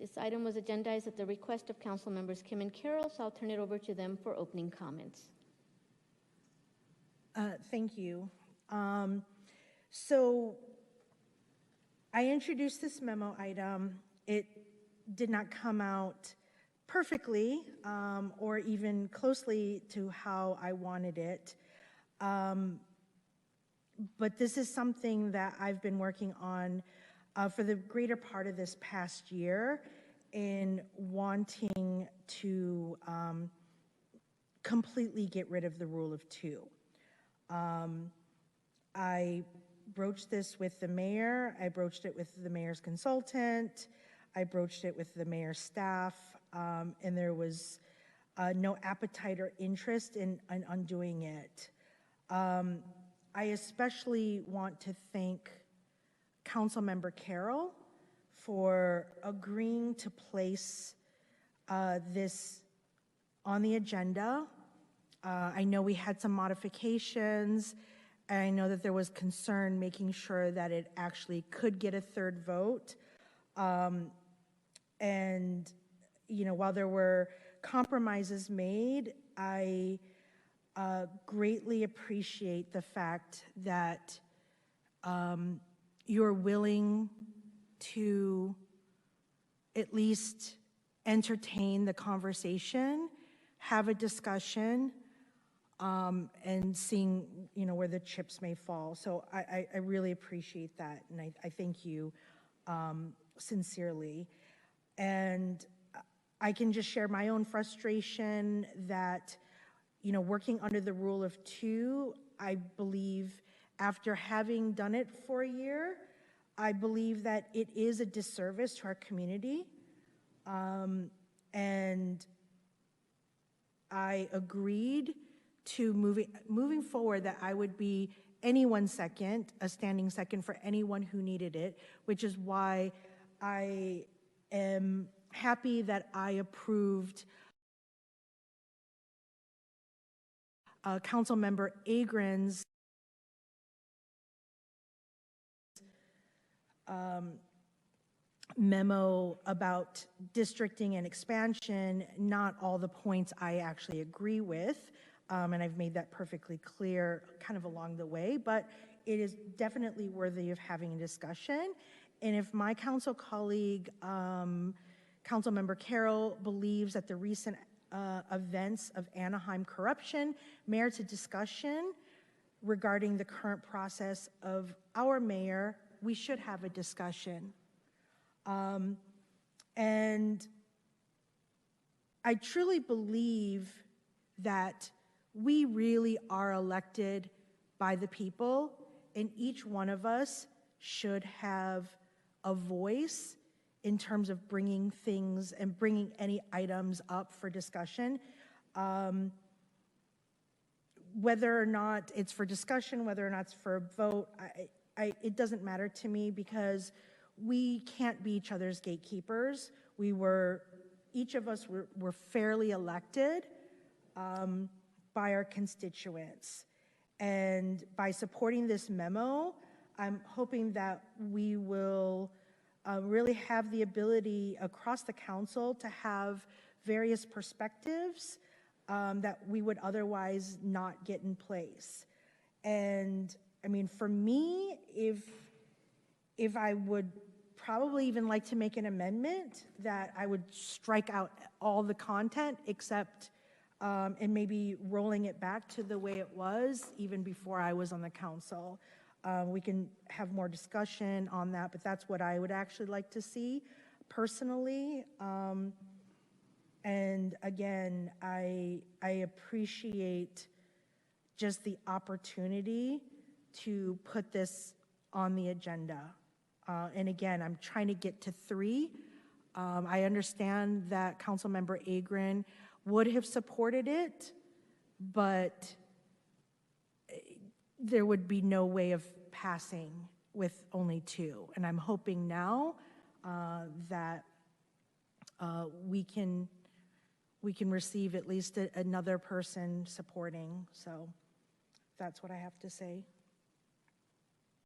This item was agendized at the request of Council Members Kim and Carroll, so I'll turn it over to them for opening comments. Thank you. So I introduced this memo item. It did not come out perfectly or even closely to how I wanted it. But this is something that I've been working on for the greater part of this past year in wanting to completely get rid of the rule of two. I broached this with the mayor, I broached it with the mayor's consultant, I broached it with the mayor's staff, and there was no appetite or interest in undoing it. I especially want to thank Councilmember Carroll for agreeing to place this on the agenda. I know we had some modifications, and I know that there was concern making sure that it actually could get a third vote. And, you know, while there were compromises made, I greatly appreciate the fact that you're willing to at least entertain the conversation, have a discussion, and seeing, you know, where the chips may fall. So I really appreciate that, and I thank you sincerely. And I can just share my own frustration that, you know, working under the rule of two, I believe after having done it for a year, I believe that it is a disservice to our community. And I agreed to moving forward that I would be anyone's second, a standing second for anyone who needed it, which is why I am happy that I approved Councilmember Agron's memo about districting and expansion. Not all the points I actually agree with, and I've made that perfectly clear kind of along the way, but it is definitely worthy of having a discussion. And if my council colleague, Councilmember Carroll, believes that the recent events of Anaheim corruption merits a discussion regarding the current process of our mayor, we should have a discussion. And I truly believe that we really are elected by the people, and each one of us should have a voice in terms of bringing things and bringing any items up for discussion. Whether or not it's for discussion, whether or not it's for a vote, it doesn't matter to me, because we can't be each other's gatekeepers. Each of us were fairly elected by our constituents. And by supporting this memo, I'm hoping that we will really have the ability across the council to have various perspectives that we would otherwise not get in place. And I mean, for me, if I would probably even like to make an amendment that I would strike out all the content except and maybe rolling it back to the way it was even before I was on the council. We can have more discussion on that, but that's what I would actually like to see personally. And again, I appreciate just the opportunity to put this on the agenda. And again, I'm trying to get to 3. I understand that Councilmember Agron would have supported it, but there would be no way of passing with only 2. And I'm hoping now that we can receive at least another person supporting. So that's what I have to say.